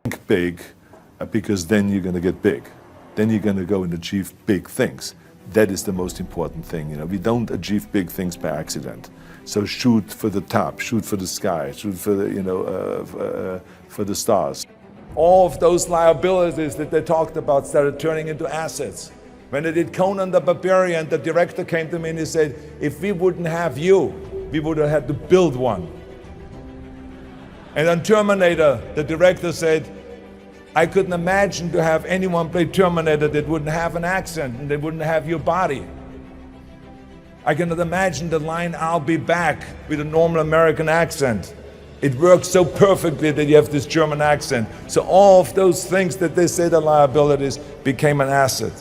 Think big, because then you're going to get big. Then you're going to go and achieve big things. That is the most important thing. You know, we don't achieve big things by accident. So shoot for the top, shoot for the sky, shoot for the, for the stars. All of those liabilities that they talked about started turning into assets. When I did Conan the Barbarian, the director came to me and he said, if we wouldn't have you, we would have had to build one. And on Terminator, the director said, I couldn't imagine to have anyone play Terminator that wouldn't have an accent and they wouldn't have your body. I cannot imagine the line, I'll be back, with a normal American accent. It works so perfectly that you have this German accent. So all of those things that they said are liabilities became an asset.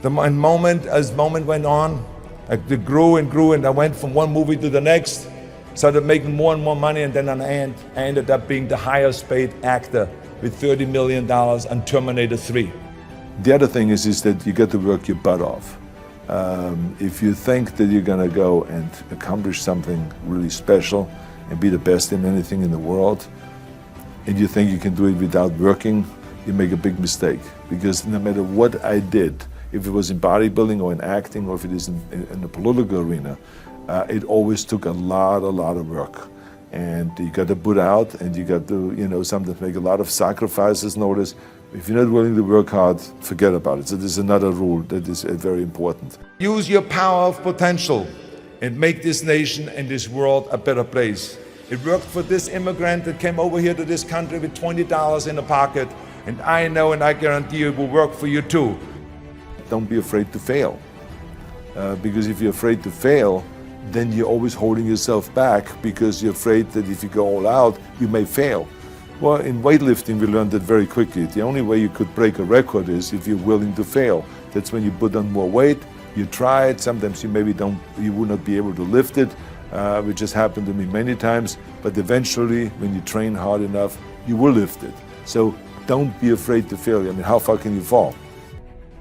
As moment went on, it grew and grew, and I went from one movie to the next, started making more and more money, and then I ended up being the highest paid actor with $30 million on Terminator 3. The other thing is that you got to work your butt off. If you think that you're going to go and accomplish something really special and be the best in anything in the world, and you think you can do it without working, you make a big mistake. Because no matter what I did, if it was in bodybuilding or in acting or if it is in the political arena, it always took a lot of work. And you got to put out, and you got to, you know, sometimes make a lot of sacrifices. Notice, if you're not willing to work hard, forget about it. So there's another rule that is very important. Use your power of potential and make this nation and this world a better place. It worked for this immigrant that came over here to this country with $20 in the pocket, and I know and I guarantee you it will work for you too. Don't be afraid to fail, because if you're afraid to fail, then you're always holding yourself back because you're afraid that if you go all out, you may fail. Well, in weightlifting, we learned that very quickly. The only way you could break a record is if you're willing to fail. That's when you put on more weight, you try it, sometimes you would not be able to lift it, which has happened to me many times, but eventually, when you train hard enough, you will lift it. So don't be afraid to fail. I mean, how far can you fall?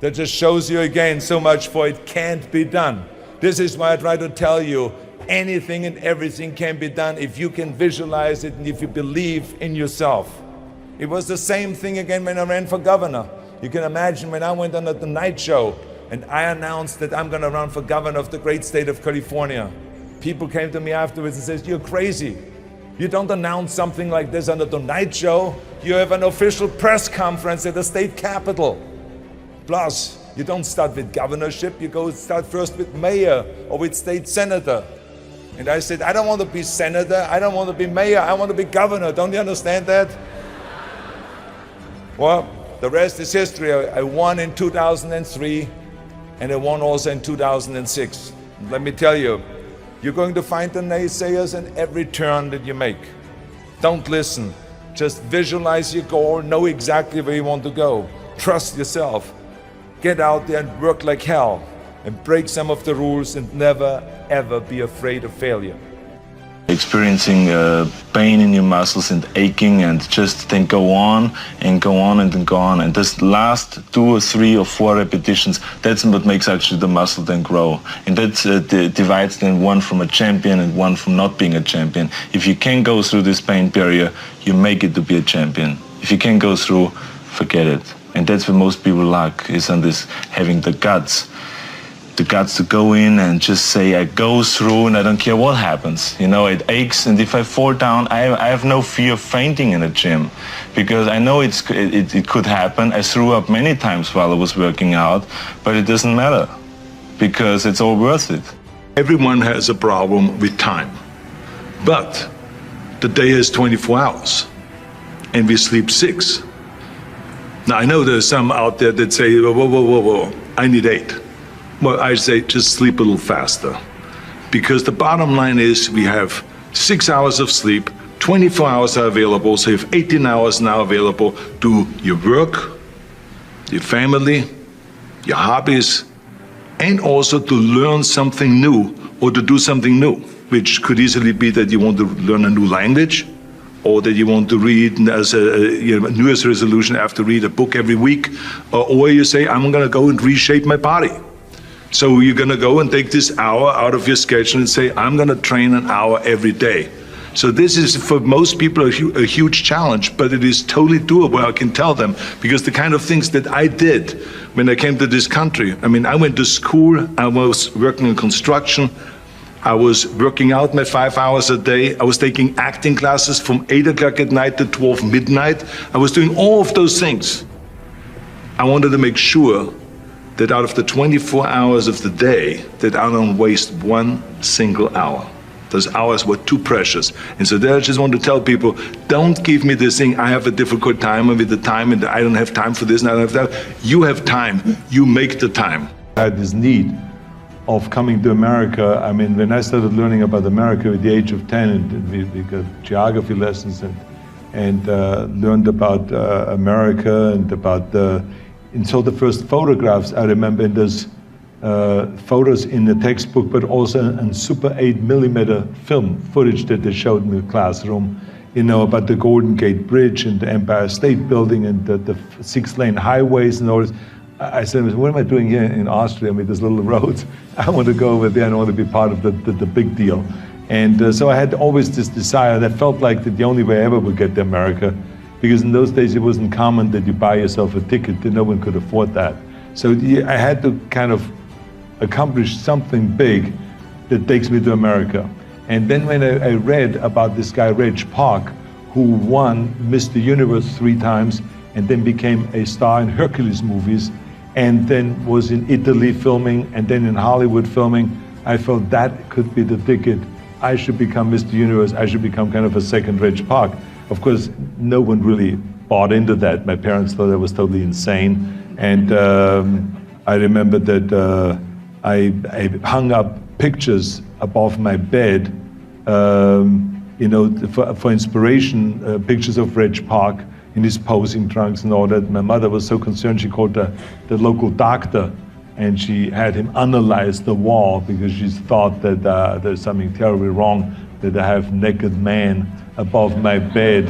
That just shows you again so much for it can't be done. This is why I try to tell you, anything and everything can be done if you can visualize it and if you believe in yourself. It was the same thing again when I ran for governor. You can imagine when I went on the Tonight Show and I announced that I'm going to run for governor of the great state of California. People came to me afterwards and said, you're crazy. You don't announce something like this on the Tonight Show. You have an official press conference at the state capitol. Plus, you don't start with governorship, you start first with mayor or with state senator. And I said, I don't want to be senator, I don't want to be mayor, I want to be governor. Don't you understand that? Well, the rest is history. I won in 2003 and I won also in 2006. Let me tell you, you're going to find the naysayers in every turn that you make. Don't listen, just visualize your goal, know exactly where you want to go. Trust yourself. Get out there and work like hell and break some of the rules and never ever be afraid of failure. Experiencing pain in your muscles and aching, and just then go on and go on and then go on. And this last 2 or 3 or 4 repetitions, that's what makes actually the muscle then grow. And that divides then one from a champion and one from not being a champion. If you can go through this pain barrier, you make it to be a champion. If you can't go through, forget it. And that's where most people lack, is on this having the guts to go in and just say, I go through and I don't care what happens. You know, it aches, and if I fall down, I have no fear of fainting in a gym, because I know it could happen. I threw up many times while I was working out, but it doesn't matter, because it's all worth it. Everyone has a problem with time, but the day has 24 hours and we sleep 6. Now, I know there's some out there that say, whoa, I need 8. Well, I say just sleep a little faster, because the bottom line is we have 6 hours of sleep, 24 hours are available, so you have 18 hours now available to your work, your family, your hobbies, and also to learn something new or to do something new, which could easily be that you want to learn a new language, or that you want to read as a New Year's resolution, I have to read a book every week, or you say, I'm going to go and reshape my body. So you're going to go and take this hour out of your schedule and say, I'm going to train an hour every day. So this is, for most people, a huge challenge, but it is totally doable, I can tell them, because the kind of things that I did when I came to this country, I mean, I went to school, I was working in construction, I was working out my 5 hours a day, I was taking acting classes from 8 o'clock at night to 12 midnight, I was doing all of those things. I wanted to make sure that out of the 24 hours of the day, that I don't waste one single hour. Those hours were too precious. And so there I just want to tell people, don't give me this thing, I have a difficult time with the time and I don't have time for this and I don't have that. You have time, you make the time. I had this need of coming to America. I mean, when I started learning about America at the age of 10, and we got geography lessons and learned about America and about and so the first photographs I remember in those photos in the textbook, but also in Super 8mm film footage that they showed in the classroom, you know, about the Golden Gate Bridge and the Empire State Building and the 6-lane highways and all this. I said, what am I doing here in Austria with these little roads? I want to go over there and I want to be part of the big deal. And so I had always this desire that felt like that the only way I ever would get to America, because in those days it wasn't common that you buy yourself a ticket, that no one could afford that. So I had to kind of accomplish something big that takes me to America. And then when I read about this guy, Reg Park, who won Mr. Universe 3 times and then became a star in Hercules movies, and then was in Italy filming and then in Hollywood filming, I felt that could be the ticket. I should become Mr. Universe, I should become kind of a second Reg Park. Of course, no one really bought into that. My parents thought I was totally insane. And I remember that I hung up pictures above my bed, you know, for inspiration, pictures of Reg Park in his posing trunks and all that. My mother was so concerned, she called the local doctor and she had him analyze the wall because she thought that there's something terribly wrong, that I have naked men above my bed,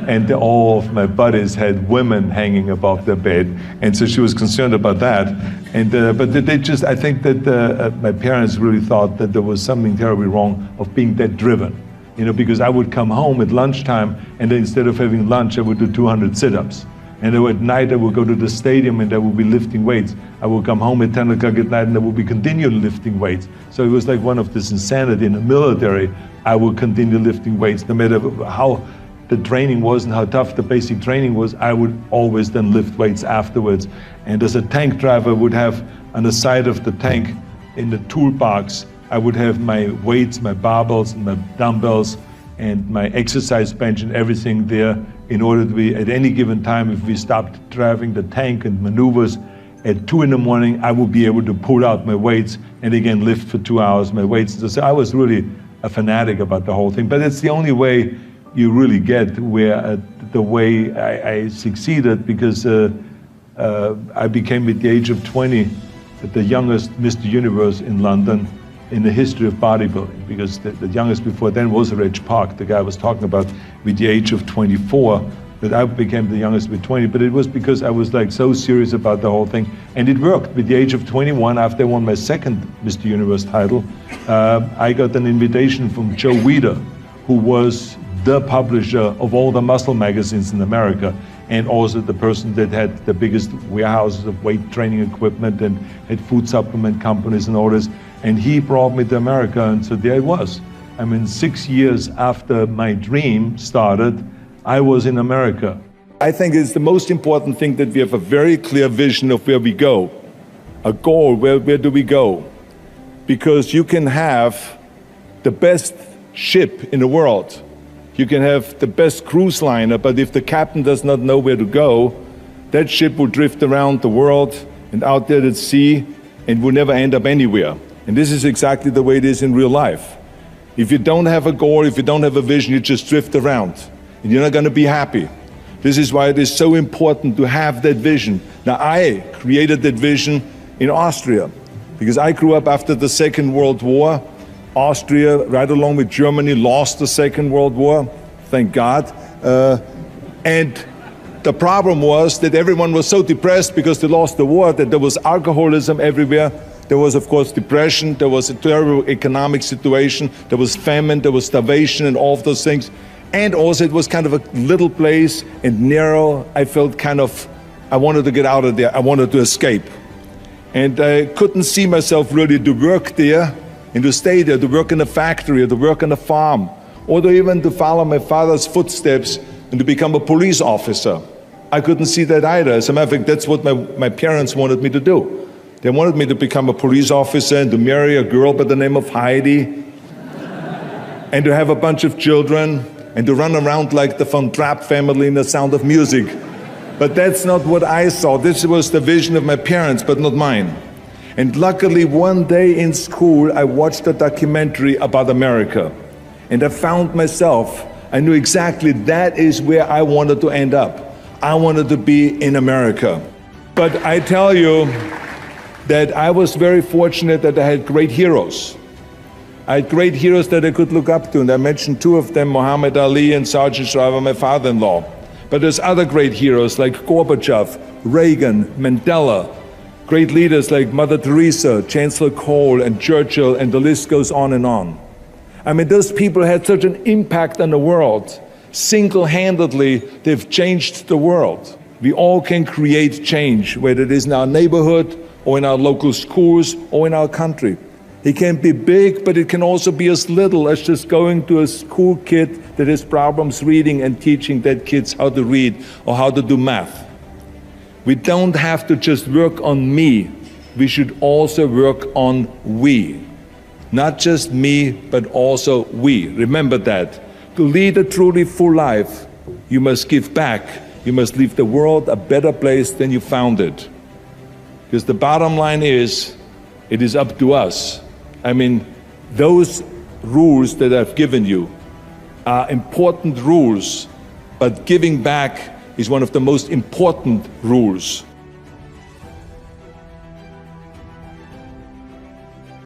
and all of my buddies had women hanging above their bed, and so she was concerned about that. And but they just, I think that my parents really thought that there was something terribly wrong of being that driven, you know, because I would come home at lunchtime, and then instead of having lunch, I would do 200 sit-ups. And then at night, I would go to the stadium and I would be lifting weights. I would come home at 10 o'clock at night and I would be continuing lifting weights. So it was like one of this insanity in the military. I would continue lifting weights no matter how the training was and how tough the basic training was. I would always then lift weights afterwards. And as a tank driver, I would have on the side of the tank in the toolbox, I would have my weights, my barbells, and my dumbbells, and my exercise bench and everything there, in order to be, at any given time, if we stopped driving the tank and maneuvers at 2 in the morning, I would be able to pull out my weights and again lift for 2 hours my weights. So I was really a fanatic about the whole thing. But it's the only way you really get where the way I succeeded, because I became at the age of 20 the youngest Mr. Universe in London in the history of bodybuilding, because the youngest before then was Reg Park, the guy I was talking about, with the age of 24, that I became the youngest with 20, but it was because I was like so serious about the whole thing, and it worked. With the age of 21, after I won my second Mr. Universe title, I got an invitation from Joe Weider, who was the publisher of all the muscle magazines in America, and also the person that had the biggest warehouses of weight training equipment and had food supplement companies and all this. And he brought me to America, and so there I was. I mean, 6 years after my dream started, I was in America. I think it's the most important thing that we have a very clear vision of where we go, a goal, where do we go? Because you can have the best ship in the world, you can have the best cruise liner, but if the captain does not know where to go, that ship will drift around the world and out there at sea and will never end up anywhere. And this is exactly the way it is in real life. If you don't have a goal, if you don't have a vision, you just drift around and you're not going to be happy. This is why it is so important to have that vision. Now, I created that vision in Austria because I grew up after the Second World War. Austria, right along with Germany, lost the Second World War, thank God. And the problem was that everyone was so depressed because they lost the war, that there was alcoholism everywhere. There was, of course, depression, there was a terrible economic situation, there was famine, there was starvation and all of those things. And also it was kind of a little place and narrow. I felt I wanted to get out of there, I wanted to escape. And I couldn't see myself really to work there and to stay there, to work in a factory or to work on a farm, or to even to follow my father's footsteps and to become a police officer. I couldn't see that either. As a matter of fact, that's what my parents wanted me to do. They wanted me to become a police officer and to marry a girl by the name of Heidi and to have a bunch of children and to run around like the Von Trapp family in The Sound of Music. But that's not what I saw. This was the vision of my parents, but not mine. And luckily, one day in school, I watched a documentary about America. And I found myself, I knew exactly that is where I wanted to end up. I wanted to be in America. But I tell you that I was very fortunate that I had great heroes. I had great heroes that I could look up to, and I mentioned two of them, Muhammad Ali and Sergeant Shriver, my father-in-law. But there's other great heroes like Gorbachev, Reagan, Mandela, great leaders like Mother Teresa, Chancellor Kohl, and Churchill, and the list goes on and on. I mean, those people had such an impact on the world. Single-handedly, they've changed the world. We all can create change, whether it is in our neighborhood, or in our local schools, or in our country. It can be big, but it can also be as little as just going to a school kid that has problems reading and teaching that kids how to read or how to do math. We don't have to just work on me. We should also work on we. Not just me, but also we. Remember that. To lead a truly full life, you must give back. You must leave the world a better place than you found it. Because the bottom line is, it is up to us. I mean, those rules that I've given you are important rules, but giving back is one of the most important rules.